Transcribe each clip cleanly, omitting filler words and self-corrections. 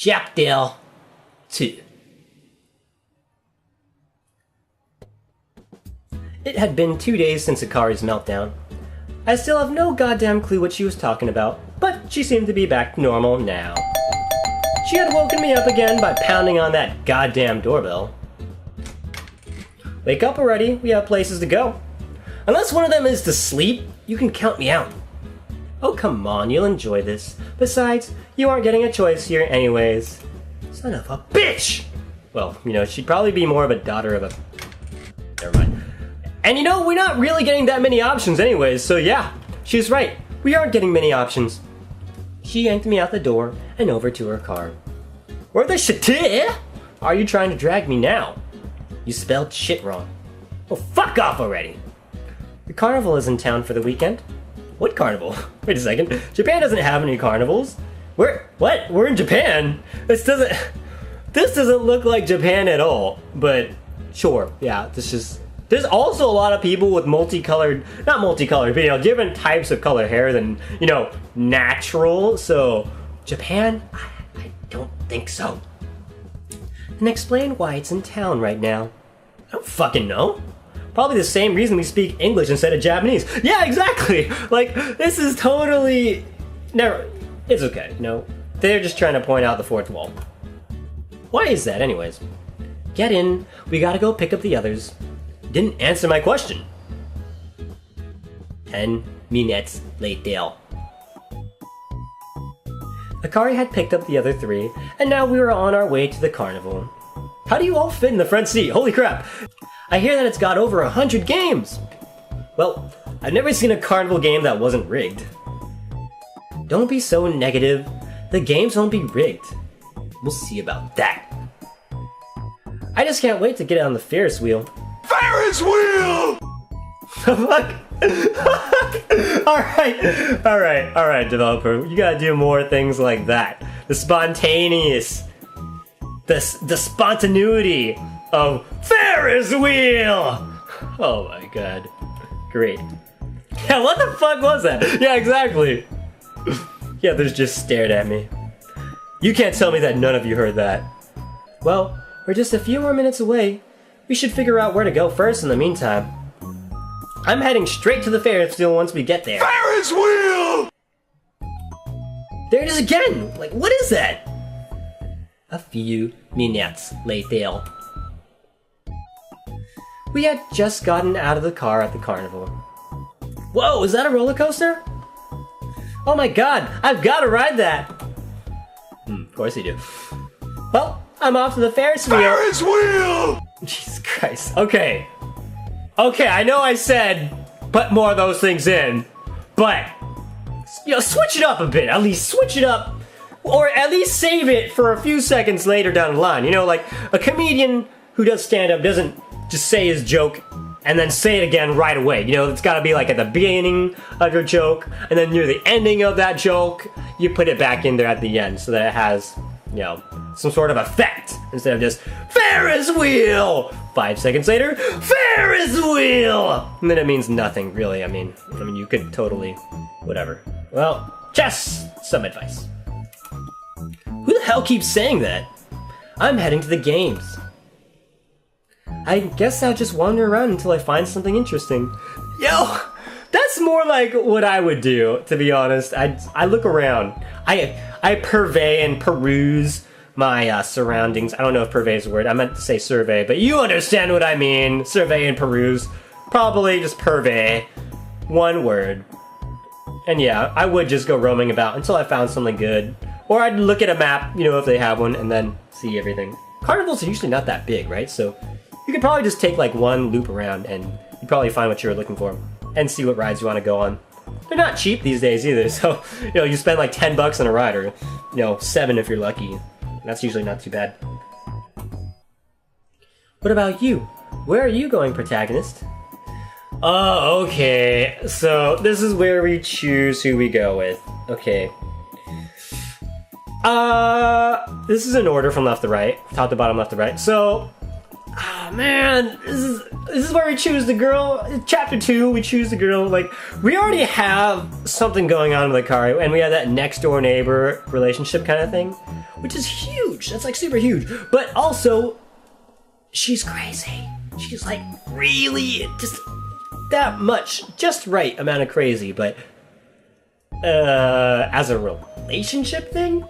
Chapter 2. It had been 2 days since Akari's meltdown. I still have no goddamn clue what she was talking about, but she seemed to be back to normal now. She had woken me up again by pounding on that goddamn doorbell. Wake up already, we have places to go. Unless one of them is to sleep, you can count me out. Oh come on, you'll enjoy this. Besides, you aren't getting a choice here anyways. Son of a bitch! Well, you know, she'd probably be more of a daughter of a... Never mind. And you know, we're not really getting that many options anyways, so yeah, she's right. We aren't getting many options. She yanked me out the door and over to her car. Where the shit? Are you trying to drag me now? You spelled shit wrong. Well, fuck off already. The carnival is in town for the weekend. What carnival? Wait a second. Japan doesn't have any carnivals. What? We're in Japan? This doesn't look like Japan at all. But sure, yeah, there's also a lot of people with not multicolored, but you know, different types of color hair than, you know, natural. So Japan? I don't think so. And explain why it's in town right now. I don't fucking know. Probably the same reason we speak English instead of Japanese. Yeah, exactly! Like, this is totally... Never... It's okay, no. They're just trying to point out the fourth wall. Why is that, anyways? Get in, we gotta go pick up the others. Didn't answer my question. 10 minutes later. Akari had picked up the other 3, and now we were on our way to the carnival. How do you all fit in the front seat? Holy crap! I hear that it's got over 100 games! Well, I've never seen a carnival game that wasn't rigged. Don't be so negative. The games won't be rigged. We'll see about that. I just can't wait to get on the Ferris wheel. Ferris wheel! Fuck! Alright, developer. You gotta do more things like that. The spontaneous... The spontaneity of Ferris wheel! Oh my god. Great. Yeah, what the fuck was that? Yeah, exactly. Yeah, they just stared at me. You can't tell me that none of you heard that. Well, we're just a few more minutes away. We should figure out where to go first in the meantime. I'm heading straight to the Ferris wheel once we get there. Ferris wheel! There it is again! Like, what is that? A few minutes later. We had just gotten out of the car at the carnival. Whoa, is that a roller coaster? Oh my god, I've gotta ride that! Of course you do. Well, I'm off to the Ferris wheel. Ferris wheel! Jesus Christ. Okay, I know I said put more of those things in, but, you know, switch it up a bit. At least switch it up. Or at least save it for a few seconds later down the line. You know, like, a comedian who does stand-up doesn't just say his joke and then say it again right away. You know, it's gotta be like at the beginning of your joke, and then near the ending of that joke, you put it back in there at the end so that it has, you know, some sort of effect instead of just Ferris wheel! 5 seconds later, Ferris wheel! And then it means nothing, really. I mean, you could totally, whatever. Well, just some advice. Who the hell keeps saying that? I'm heading to the games. I guess I'll just wander around until I find something interesting. Yo, that's more like what I would do, to be honest. I look around. I purvey and peruse my surroundings. I don't know if purvey is a word. I meant to say survey, but you understand what I mean. Survey and peruse. Probably just purvey. One word. And yeah, I would just go roaming about until I found something good. Or I'd look at a map, you know, if they have one, and then see everything. Carnivals are usually not that big, right? So you could probably just take like one loop around and you'd probably find what you were looking for and see what rides you want to go on. They're not cheap these days either, so, you know, you spend like 10 bucks on a ride, or, you know, 7 if you're lucky. That's usually not too bad. What about you? Where are you going, protagonist? Oh, okay. So this is where we choose who we go with. Okay. This is in order from left to right. Top to bottom, left to right. So, man, this is where we choose the girl. Chapter 2, we choose the girl. Like, we already have something going on with Akari, and we have that next door neighbor relationship kind of thing. which is huge. That's like super huge. But also, she's crazy. She's like really just that much, just right amount of crazy. But as a relationship thing,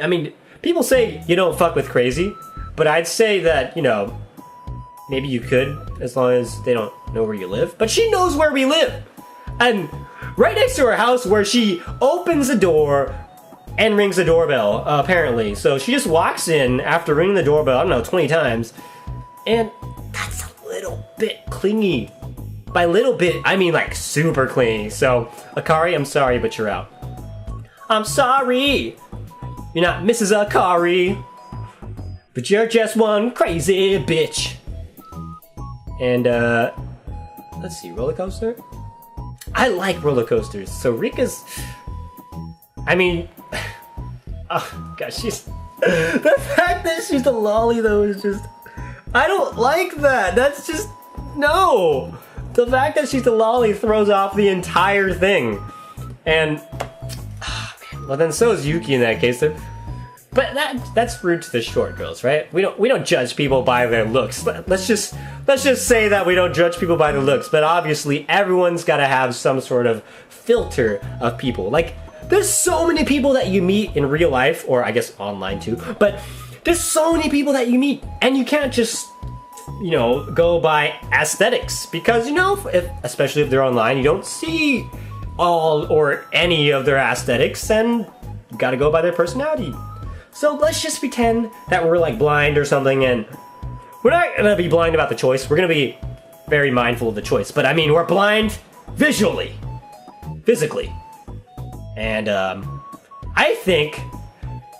I mean, people say you don't fuck with crazy, but I'd say that, you know, maybe you could, as long as they don't know where you live. But she knows where we live. And right next to her house, where she opens the door and rings the doorbell, apparently. So she just walks in after ringing the doorbell, I don't know, 20 times. And that's a little bit clingy. By little bit, I mean like super clingy. So, Akari, I'm sorry, but you're out. I'm sorry! You're not Mrs. Akari. But you're just one crazy bitch. And, let's see, Rollercoaster? I like roller coasters. So Rika's... I mean... Oh, gosh, she's... The fact that she's a lolly, though, is just... I don't like that. That's just... No! The fact that she's a lolly throws off the entire thing. And... Oh, man. Well, then so is Yuki in that case. But that's rude to the short girls, right? We don't judge people by their looks. Let's just say that we don't judge people by their looks. But obviously, everyone's got to have some sort of filter of people. Like, there's so many people that you meet in real life, or I guess online too. But there's so many people that you meet, and you can't just, you know, go by aesthetics, because, you know, especially if they're online, you don't see all or any of their aesthetics, and you got to go by their personality. So let's just pretend that we're like blind or something, and we're not gonna be blind about the choice. We're gonna be very mindful of the choice. But I mean, we're blind visually, physically. And I think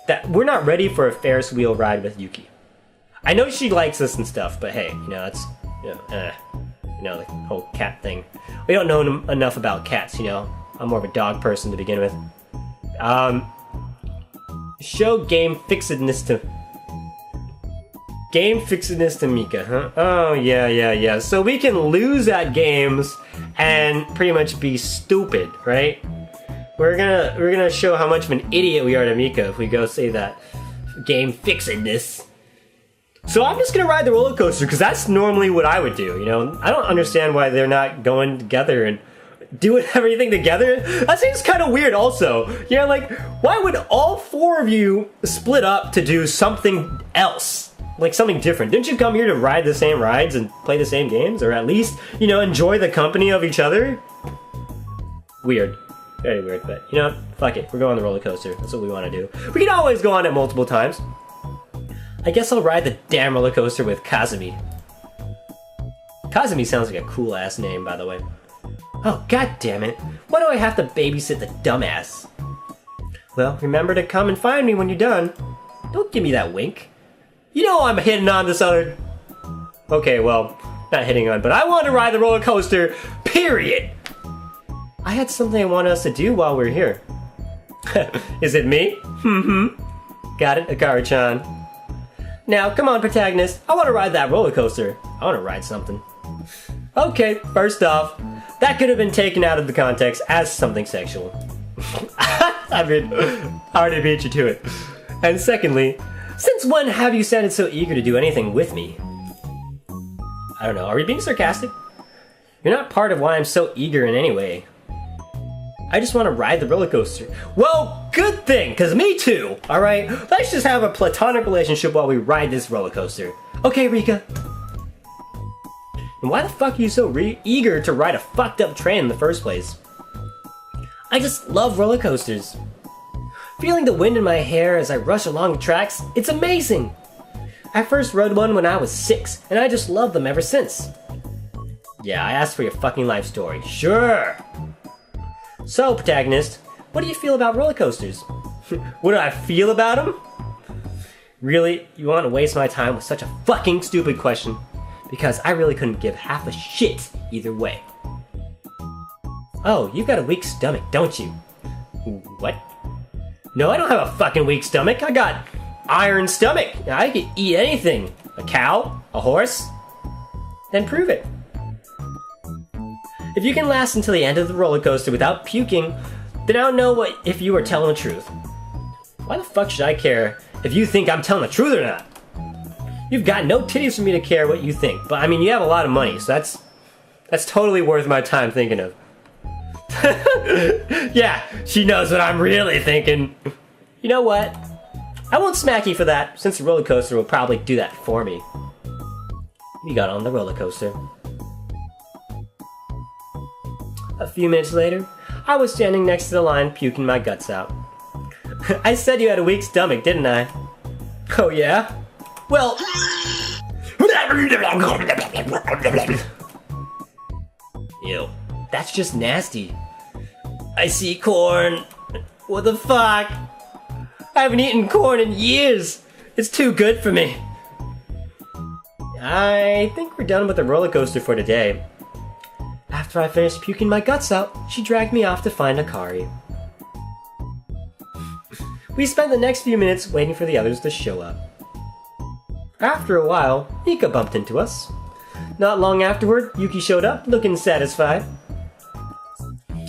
that we're not ready for a Ferris wheel ride with Yuki. I know she likes us and stuff, but hey, you know, that's, you know, the whole cat thing. We don't know enough about cats, you know. I'm more of a dog person to begin with. Show game fixedness to Mika, huh? Oh, yeah. So we can lose at games and pretty much be stupid, right? We're gonna show how much of an idiot we are to Mika if we go say that game fixedness. So I'm just gonna ride the roller coaster because that's normally what I would do, you know? I don't understand why they're not going together and doing everything together. That seems kind of weird also. You know, like, why would all four of you split up to do something else? Like something different. Didn't you come here to ride the same rides and play the same games? Or at least, you know, enjoy the company of each other? Weird. Very weird, but you know, fuck it. We're going on the roller coaster. That's what we want to do. We can always go on it multiple times. I guess I'll ride the damn roller coaster with Kazumi. Kazumi sounds like a cool ass name, by the way. Oh, god damn it. Why do I have to babysit the dumbass? Well, remember to come and find me when you're done. Don't give me that wink. You know I'm hitting on this other... Okay, well, not hitting on, but I want to ride the roller coaster, period! I had something I wanted us to do while we're here. Is it me? Got it, Akari-chan. Now, come on, protagonist. I want to ride that roller coaster. I want to ride something. Okay, first off, that could have been taken out of the context as something sexual. I mean, I already beat you to it. And secondly, since when have you sounded so eager to do anything with me? I don't know, are we being sarcastic? You're not part of why I'm so eager in any way. I just want to ride the roller coaster. Well, good thing, because me too, alright? Let's just have a platonic relationship while we ride this roller coaster. Okay, Rika? And why the fuck are you so eager to ride a fucked up train in the first place? I just love roller coasters. Feeling the wind in my hair as I rush along the tracks, it's amazing! I first rode one when I was 6, and I just love them ever since. Yeah, I asked for your fucking life story. Sure! So, protagonist, what do you feel about roller coasters? What do I feel about them? Really? You want to waste my time with such a fucking stupid question? Because I really couldn't give half a shit either way. Oh, you've got a weak stomach, don't you? What? No, I don't have a fucking weak stomach. I got iron stomach. I can eat anything. A cow? A horse? Then prove it. If you can last until the end of the roller coaster without puking, then I don't know if you are telling the truth. Why the fuck should I care if you think I'm telling the truth or not? You've got no titties for me to care what you think, but I mean, you have a lot of money, so that's totally worth my time thinking of. Yeah, she knows what I'm really thinking. You know what? I won't smack you for that, since the roller coaster will probably do that for me. We got on the roller coaster. A few minutes later, I was standing next to the line puking my guts out. I said you had a weak stomach, didn't I? Oh yeah? Well... Ew, that's just nasty. I see corn. What the fuck? I haven't eaten corn in years. It's too good for me. I think we're done with the roller coaster for today. After I finished puking my guts out, she dragged me off to find Akari. We spent the next few minutes waiting for the others to show up. After a while, Mika bumped into us. Not long afterward, Yuki showed up, looking satisfied.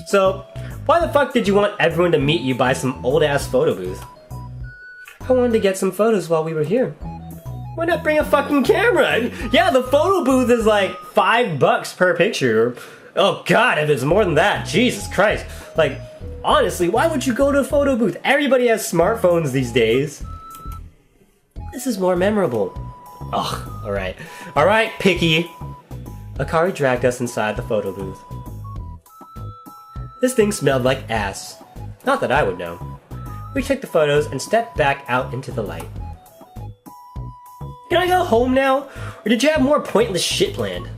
So, why the fuck did you want everyone to meet you by some old-ass photo booth? I wanted to get some photos while we were here. Why not bring a fucking camera? Yeah, the photo booth is like $5 per picture. Oh god, if it's more than that, Jesus Christ. Like, honestly, why would you go to a photo booth? Everybody has smartphones these days. This is more memorable. Ugh, alright. Alright, picky. Akari dragged us inside the photo booth. This thing smelled like ass. Not that I would know. We took the photos and stepped back out into the light. Can I go home now? Or did you have more pointless shit planned?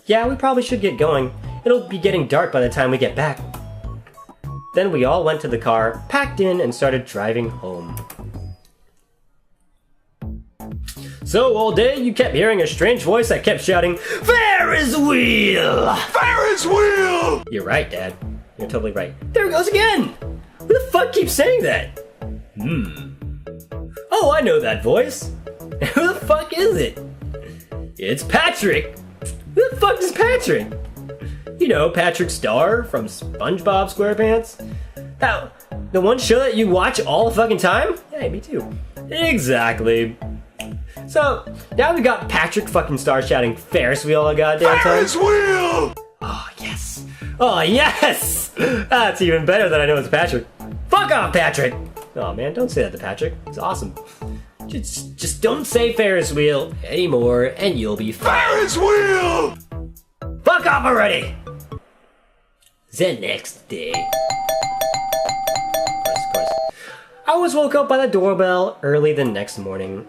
Yeah, we probably should get going. It'll be getting dark by the time we get back. Then we all went to the car, packed in, and started driving home. So all day you kept hearing a strange voice that kept shouting, "Ferris wheel! Ferris wheel!" You're right, Dad. You're totally right. There it goes again! Who the fuck keeps saying that? Oh, I know that voice. Who the fuck is it? It's Patrick. Who the fuck is Patrick? You know, Patrick Star from SpongeBob SquarePants? That, the one show that you watch all the fucking time? Yeah, me too. Exactly. So, now we got Patrick fucking Star shouting Ferris wheel all goddamn time. Ferris wheel! Oh, yes. Oh, yes! That's even better than I know it's Patrick. Fuck off, Patrick! Oh man, don't say that to Patrick. It's awesome. Just don't say Ferris wheel anymore and you'll be fine. Ferris wheel! Fuck off already! The next day. Of course. I was woke up by the doorbell early the next morning.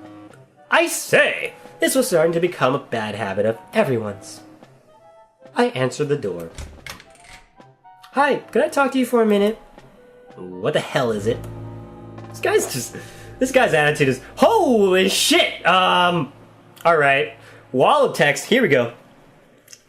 I say, this was starting to become a bad habit of everyone's. I answered the door. Hi, can I talk to you for a minute? What the hell is it? This guy's attitude is, holy shit! Alright. Wall of text, here we go.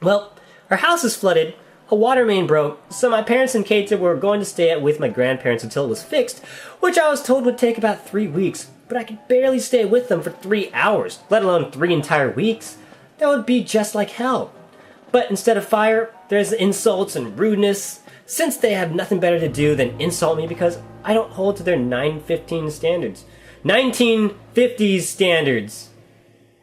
Well, our house is flooded, a water main broke, so my parents and Kate were going to stay with my grandparents until it was fixed, which I was told would take about 3 weeks, but I could barely stay with them for 3 hours, let alone 3 entire weeks. That would be just like hell. But instead of fire, there's insults and rudeness, since they have nothing better to do than insult me because I don't hold to their 915 standards. 1950s standards!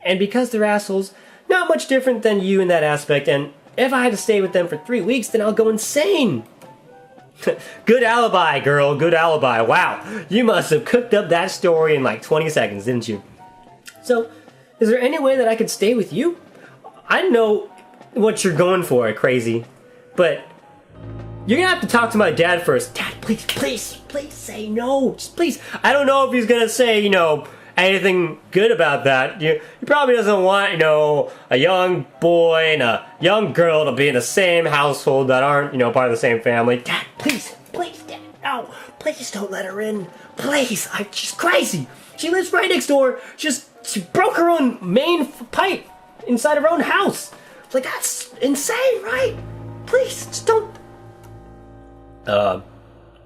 And because they're assholes, not much different than you in that aspect, and if I had to stay with them for 3 weeks, then I'll go insane! Good alibi, girl, good alibi. Wow, you must have cooked up that story in like 20 seconds, didn't you? So, is there any way that I could stay with you? I know what you're going for, crazy, but you're gonna have to talk to my dad first. Dad, please say no. Just please. I don't know if he's gonna say, anything good about that. He probably doesn't want, a young boy and a young girl to be in the same household that aren't, part of the same family. Dad, please, Dad, no. Please don't let her in. Please, she's crazy. She lives right next door. She broke her own main pipe inside her own house. Like, that's insane, right? Please, just don't.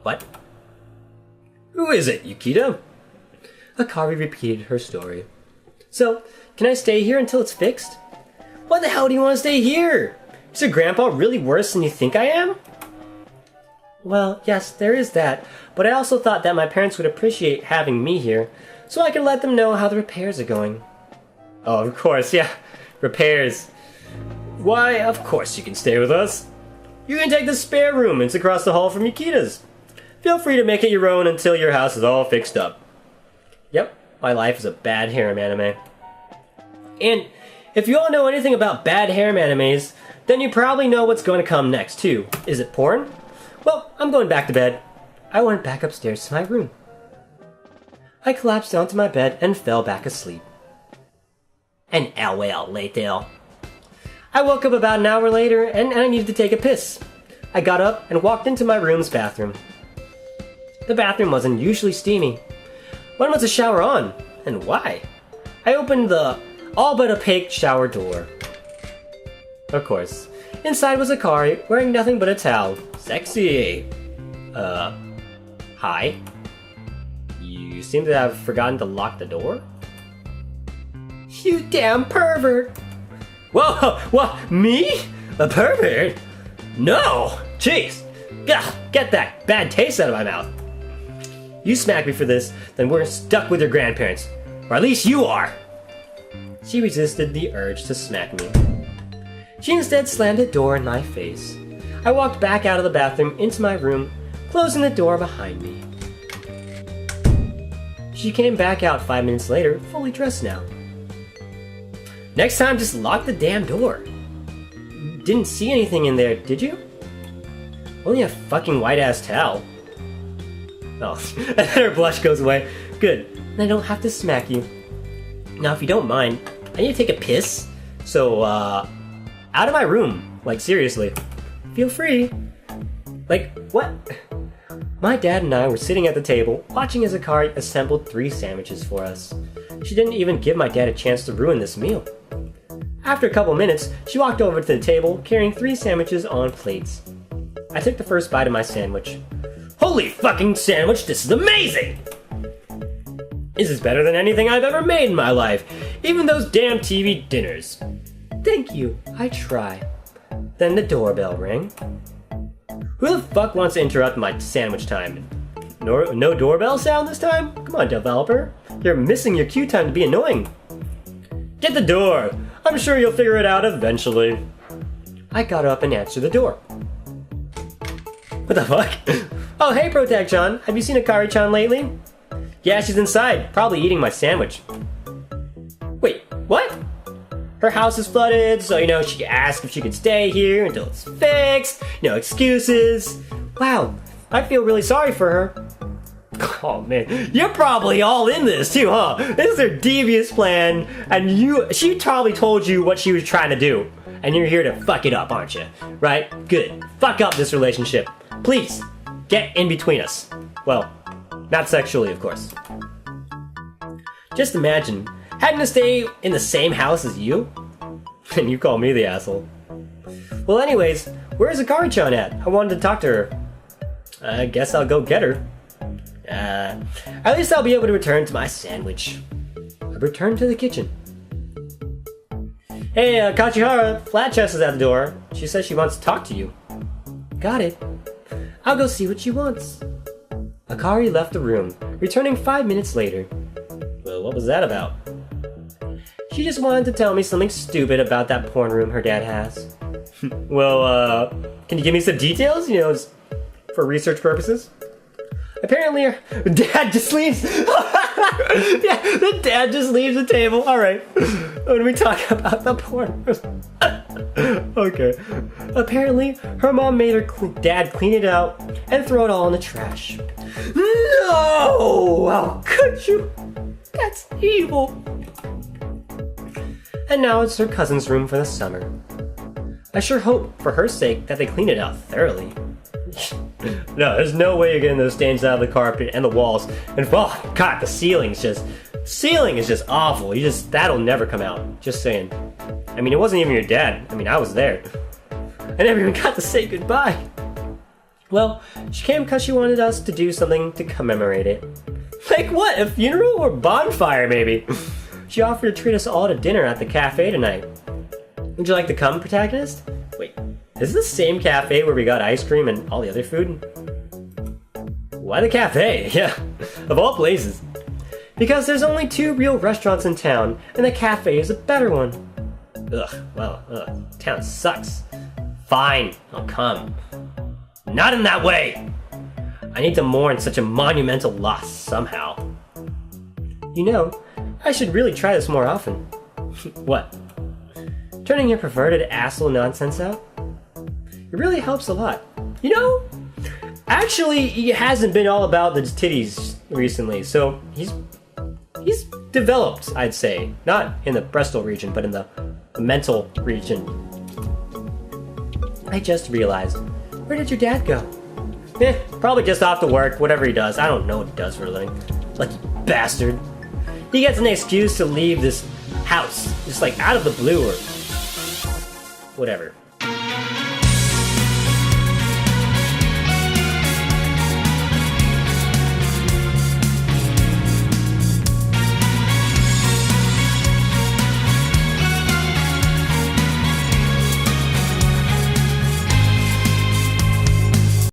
What? Who is it, Yukito? Akari repeated her story. So, can I stay here until it's fixed? Why the hell do you want to stay here? Is your grandpa really worse than you think I am? Well, yes, there is that, but I also thought that my parents would appreciate having me here, so I could let them know how the repairs are going. Oh, of course, yeah. Repairs. Why, of course you can stay with us. You can take the spare room. It's across the hall from Yukita's. Feel free to make it your own until your house is all fixed up. Yep, my life is a bad harem anime. And if you all know anything about bad harem animes, then you probably know what's going to come next, too. Is it porn? Well, I'm going back to bed. I went back upstairs to my room. I collapsed onto my bed and fell back asleep. An hour later. I woke up about an hour later and I needed to take a piss. I got up and walked into my room's bathroom. The bathroom wasn't usually steamy. When was the shower on? And why? I opened the all but opaque shower door. Of course. Inside was Akari, wearing nothing but a towel. Sexy. Hi? You seem to have forgotten to lock the door? You damn pervert! Whoa, what, me? A pervert? No! Jeez! Ugh, get that bad taste out of my mouth. You smack me for this, then we're stuck with your grandparents. Or at least you are! She resisted the urge to smack me. She instead slammed the door in my face. I walked back out of the bathroom into my room, closing the door behind me. She came back out 5 minutes later, fully dressed now. Next time, just lock the damn door. Didn't see anything in there, did you? Only a fucking white-ass towel. Oh, and then her blush goes away. Good, then I don't have to smack you. Now, if you don't mind, I need to take a piss. So, out of my room. Like, seriously. Feel free. Like, what? My dad and I were sitting at the table, watching as Akari assembled 3 sandwiches for us. She didn't even give my dad a chance to ruin this meal. After a couple minutes, she walked over to the table, carrying 3 sandwiches on plates. I took the first bite of my sandwich. Holy fucking sandwich, this is amazing! This is better than anything I've ever made in my life, even those damn TV dinners. Thank you, I try. Then the doorbell rang. Who the fuck wants to interrupt my sandwich time? No doorbell sound this time? Come on, developer. You're missing your cue time to be annoying. Get the door! I'm sure you'll figure it out eventually. I got up and answered the door. What the fuck? Oh, hey, Protag-chan. Have you seen Akari-chan lately? Yeah, she's inside, probably eating my sandwich. Wait, what? Her house is flooded, so, she asked if she could stay here until it's fixed. No excuses. Wow, I feel really sorry for her. Oh man, you're probably all in this too, huh? This is her devious plan, and she probably told you what she was trying to do. And you're here to fuck it up, aren't you? Right? Good. Fuck up this relationship. Please, get in between us. Well, not sexually, of course. Just imagine having to stay in the same house as you? And you call me the asshole. Well, anyways, where's Akari-chan at? I wanted to talk to her. I guess I'll go get her. At least I'll be able to return to my sandwich. I returned to the kitchen. Hey, Kachihara, Flatchest is at the door. She says she wants to talk to you. Got it. I'll go see what she wants. Akari left the room, returning 5 minutes later. Well, what was that about? She just wanted to tell me something stupid about that porn room her dad has. Well, can you give me some details, for research purposes? Apparently, her dad just leaves. Yeah, the dad just leaves the table. All right. When we talk about the porn room. Okay. Apparently, her mom made her dad clean it out and throw it all in the trash. No! How could you? That's evil. And now it's her cousin's room for the summer. I sure hope, for her sake, that they clean it out thoroughly. No, there's no way you're getting those stains out of the carpet and the walls. And oh god, the ceiling is just awful. That'll never come out. Just saying. I mean, it wasn't even your dad. I mean, I was there. I never even got to say goodbye. Well, she came because she wanted us to do something to commemorate it. Like what? A funeral or bonfire, maybe? She offered to treat us all to dinner at the cafe tonight. Would you like to come, protagonist? Wait, is this the same cafe where we got ice cream and all the other food? Why the cafe? Yeah, of all places. Because there's only 2 real restaurants in town, and the cafe is a better one. Town sucks. Fine, I'll come. Not in that way! I need to mourn such a monumental loss somehow. You know, I should really try this more often. What? Turning your perverted asshole nonsense out? It really helps a lot. You know, actually, he hasn't been all about the titties recently, so he's developed, I'd say. Not in the Bristol region, but in the mental region. I just realized, where did your dad go? Probably just off to work, whatever he does. I don't know what he does for a living. Lucky bastard. He gets an excuse to leave this house, just like out of the blue or whatever.